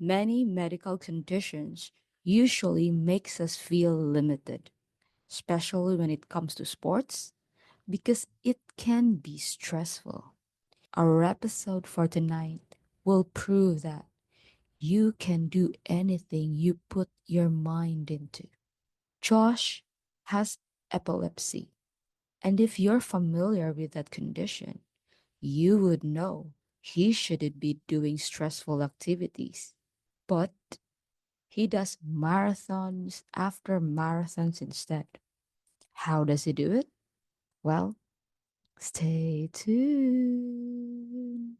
Many medical conditions usually makes us feel limited, especially when it comes to sports, because it can be stressful. Our episode for tonight will prove that you can do anything you put your mind into. Josh has epilepsy, and if you're familiar with that condition, you would know he shouldn't be doing stressful activities. But he does marathons after marathons instead. How does he do it? Well, stay tuned.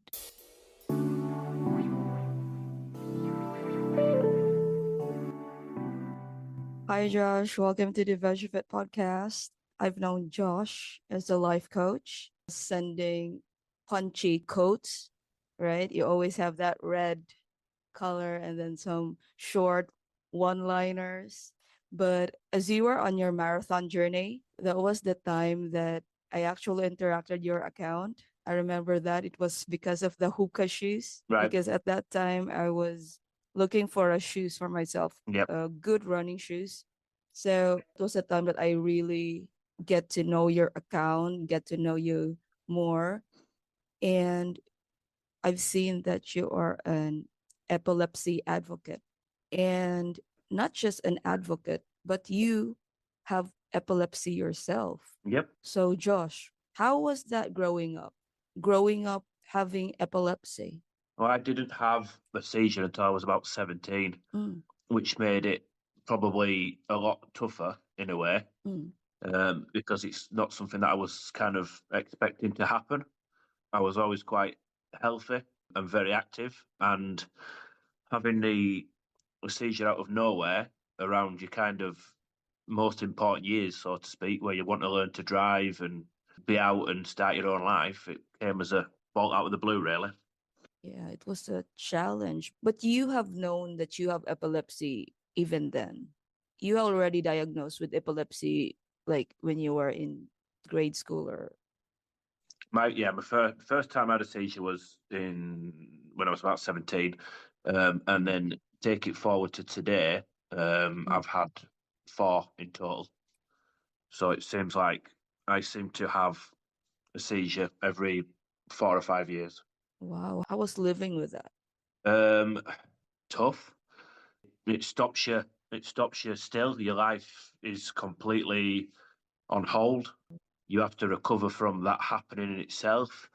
Hi, Josh. Welcome to the VeggieFit podcast. I've known Josh as a life coach, sending punchy quotes, right? You always have that red color and then some short one liners. But as you were on your marathon journey, that was the time that I actually interacted your account. I remember that it was because of the hookah shoes, Right. because at that time I was looking for a shoes for myself, Yep. good running shoes. So it was a time that I really get to know your account, get to know you more. And I've seen that you are an epilepsy advocate, and not just an advocate, but you have epilepsy yourself. Yep. So, Josh, how was that growing up? Growing up having epilepsy? Well, I didn't have a seizure until I was about 17, Mm, which made it probably a lot tougher in a way, mm. because it's not something that I was kind of expecting to happen. I was always quite healthy and very active, and having the seizure out of nowhere around your kind of most important years, so to speak, where you want to learn to drive and be out and start your own life, it came as a bolt out of the blue, really. Yeah, it was a challenge. But you have known that you have epilepsy even then. You already diagnosed with epilepsy like when you were in grade school or My first time I had a seizure was in when I was about 17, and then take it forward to today. mm. I've had four in total, so it seems like I seem to have a seizure every 4 or 5 years. Wow, I was living with that. Um, Tough. It stops you. It stops you still. Your life is completely on hold. You have to recover from that happening in itself.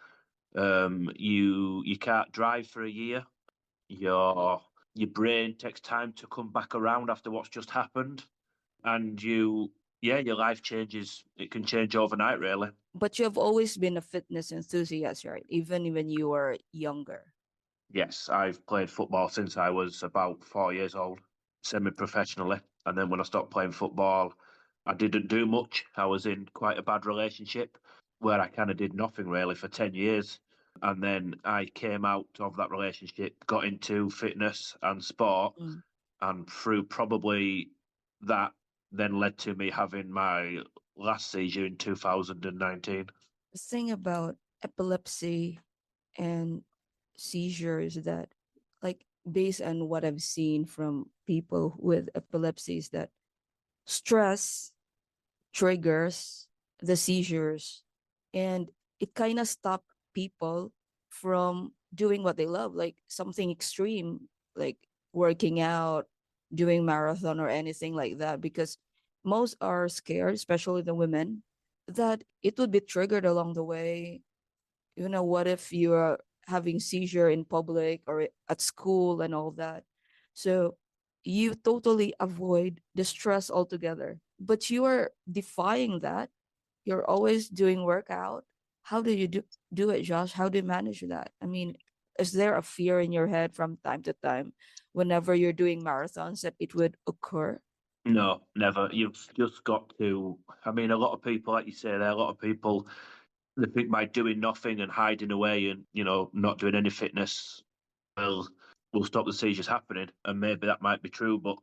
You can't drive for a year. Your your brain takes time to come back around after what's just happened, and your life changes. It can change overnight, really. But you have always been a fitness enthusiast, right? Even when you were younger. Yes, I've played football since I was about 4 years old, semi-professionally, and then when I stopped playing football, I didn't do much. I was in quite a bad relationship where I kind of did nothing really for 10 years. And then I came out of that relationship, got into fitness and sport, Mm. and through probably that then led to me having my last seizure in 2019. The thing about epilepsy and seizures that, like, based on what I've seen from people with epilepsy, is that stress triggers the seizures, and it kind of stop people from doing what they love, like something extreme, like working out, doing marathon or anything like that, because most are scared, especially the women, that it would be triggered along the way. What if you're having seizure in public or at school and all that? So you totally avoid the stress altogether, but you are defying that. You're always doing workout. How do you do it, Josh? How do you manage that? I mean, is there a fear in your head from time to time whenever you're doing marathons that it would occur? No, never. You've just got to. I mean, a lot of people, like you say, there, a lot of people, they think by doing nothing and hiding away and not doing any fitness will will stop the seizures happening, and maybe that might be true. But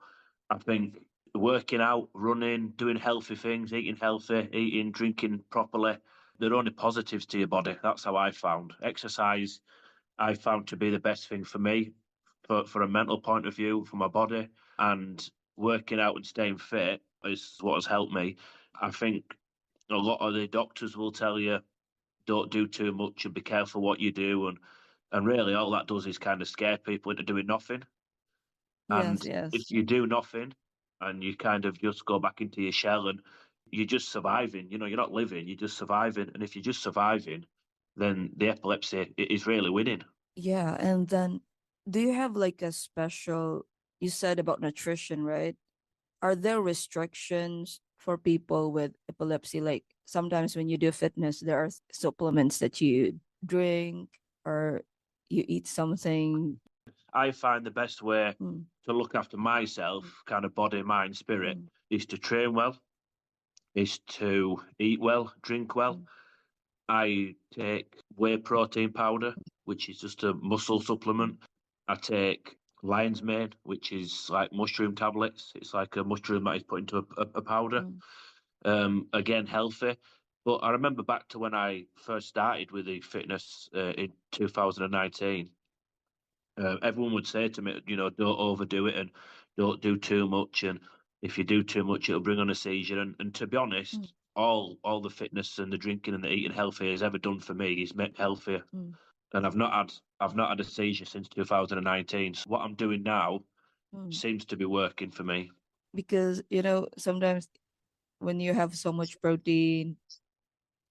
I think working out, running, doing healthy things, eating healthy, eating, drinking properly, they're only positives to your body. That's how I found exercise. I found to be the best thing for me for a mental point of view, for my body, and working out and staying fit is what has helped me. I think a lot of the doctors will tell you don't do too much and be careful what you do, and really all that does is kind of scare people into doing nothing. Yes, And yes. if you do nothing and you kind of just go back into your shell and you're just surviving, you're not living, you're just surviving. And if you're just surviving, then the epilepsy is really winning. Yeah, and then do you have like a special, you said about nutrition, right? Are there restrictions for people with epilepsy? Like sometimes when you do fitness, there are supplements that you drink or you eat something. I find the best way Mm, to look after myself, kind of body, mind, spirit, mm, is to train well, is to eat well, drink well. mm, I take whey protein powder, which is just a muscle mm, supplement. I take lion's mane, which is like mushroom tablets. It's like a mushroom that is put into a powder. mm, Again, healthy. But I remember back to when I first started with the fitness in 2019. Everyone would say to me, don't overdo it and don't do too much. And if you do too much, it'll bring on a seizure. And to be mm, honest, all the fitness and the drinking and the eating healthy has ever done for me is make me healthier. mm, And I've not had a seizure since 2019. So what I'm doing now mm. seems to be working for me. Because, sometimes when you have so much protein,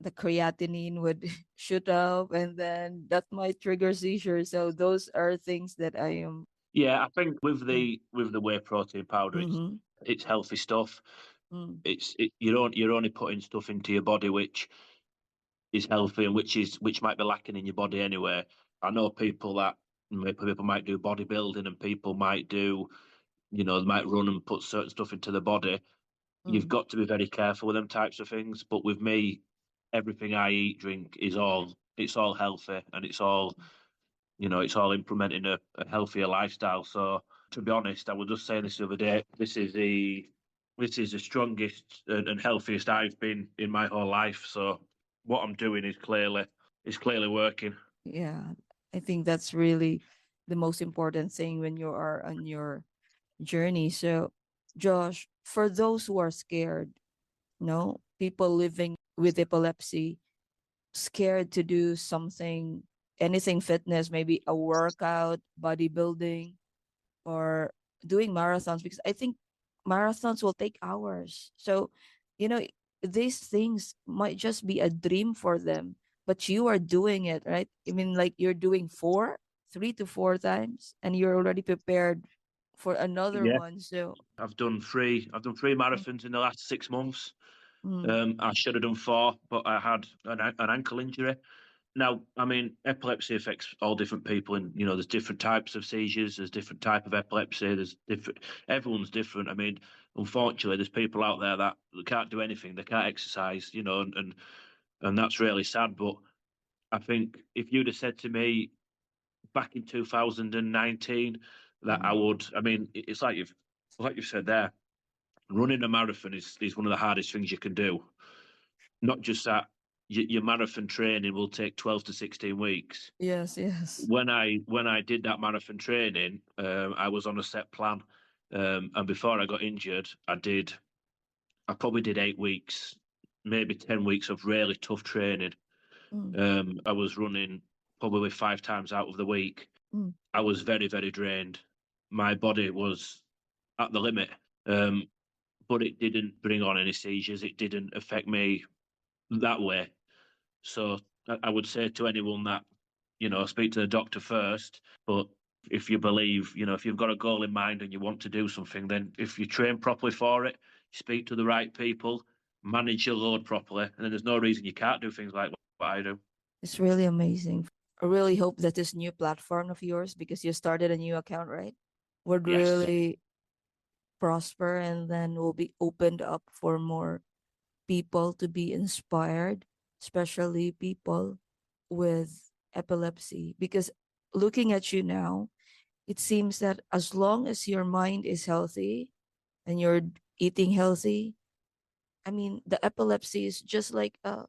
the creatinine would shoot up and then that might trigger seizures. So those are things that I am. Yeah, I think with Mm, the whey protein powder, mm-hmm, it's healthy stuff. mm, You're only putting stuff into your body which is healthy and which might be lacking in your body anyway. I know people might do bodybuilding and people might they might run and put certain stuff into the body. You've mm, got to be very careful with them types of things. But with me, everything I eat, drink it's all healthy and it's all implementing a healthier lifestyle. So to be honest, I was just saying this the other day. This is the strongest and healthiest I've been in my whole life. So what I'm doing is clearly working. yeah, I think that's really the most important thing when you are on your journey. So, Josh, for those who are scared, people living with epilepsy, scared to do something, anything fitness, maybe a workout, bodybuilding, or doing marathons, because I think marathons will take hours. So, you know, these things might just be a dream for them, but you are doing it, right? I mean, like you're doing 3 to 4 times, and you're already prepared for another Yeah, one. So, I've done three mm, marathons in the last 6 months. mm, I should have done four, but I had an ankle injury. Now, I mean, epilepsy affects all different people, and there's different types of seizures. There's different type of epilepsy. There's different. Everyone's different. I mean, unfortunately, there's people out there that can't do anything. They can't exercise, and that's really sad. But I think if you'd have said to me back in 2019 that I mm, would, I mean, it's like you've said there, running a marathon is one of the hardest things you can do. Not just that, your marathon training will take 12 to 16 weeks. yes, yes. When I did that marathon training, I was on a set plan, and before I got injured, I probably did 8 weeks, maybe 10 weeks of really tough training. Mm, I was running probably 5 times out of the week. mm. I was very very drained. My body was at the limit, um, but it didn't bring on any seizures. It didn't affect me that way. So I would say to anyone that, speak to the doctor first. But if you believe, if you've got a goal in mind and you want to do something, then if you train properly for it, speak to the right people, manage your load properly, and then there's no reason you can't do things like what I do. It's really amazing. I really hope that this new platform of yours, because you started a new account, right, would Yes. really prosper and then will be opened up for more people to be inspired, especially people with epilepsy. Because looking at you now, it seems that as long as your mind is healthy and you're eating healthy, I mean, the epilepsy is just like a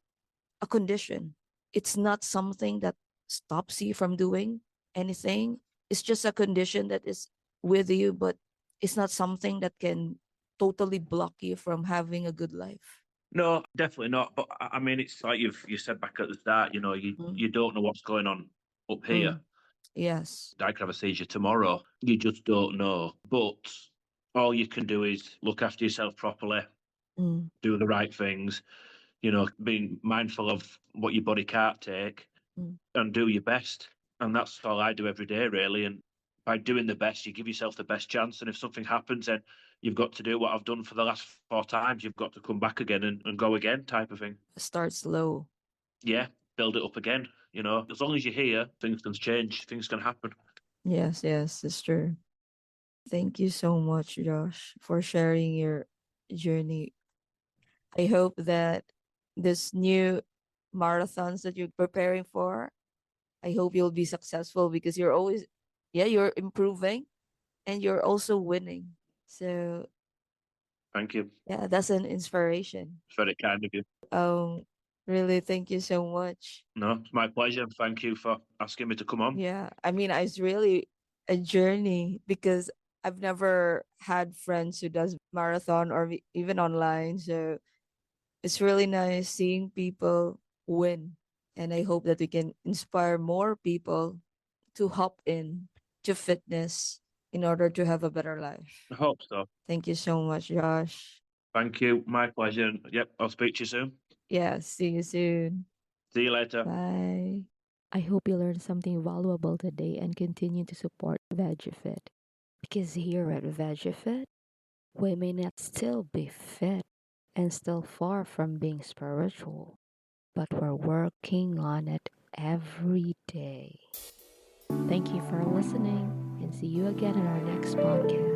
condition. It's not something that stops you from doing anything. it's just a condition that is with you, but it's not something that can totally block you from having a good life. No, definitely not. But I mean, it's like you said back at the start. You know, Mm, you don't know what's going on up here. mm, yes, I could have a seizure tomorrow. You just don't know. But all you can do is look after yourself properly, mm, do the right things. You know, being mindful of what your body can't take, mm. and do your best. And that's all I do every day, really. And by doing the best, you give yourself the best chance. And if something happens, then you've got to do what I've done for the last 4 times. You've got to come back again and go again, type of thing. Start slow. Yeah, build it up again. You know, as long as you're here, things can change, things can happen. Yes, yes, it's true. Thank you so much, Josh, for sharing your journey. I hope that this new marathons that you're preparing for, I hope you'll be successful because you're always, yeah, you're improving and you're also winning. So, Thank you. yeah, that's an inspiration. It's very kind of you. Really, thank you so much. No, it's my pleasure. Thank you for asking me to come on. Yeah, I mean, it's really a journey because I've never had friends who does marathon or even online. So it's really nice seeing people win. And I hope that we can inspire more people to hop in to fitness in order to have a better life. I hope so. Thank you so much, Josh. Thank you. My pleasure. Yep, I'll speak to you soon. Yeah, see you soon. See you later. Bye. I hope you learned something valuable today and continue to support VeggieFit. Because here at VeggieFit, we may not still be fit and still far from being spiritual, but we're working on it every day. Thank you for listening and see you again in our next podcast.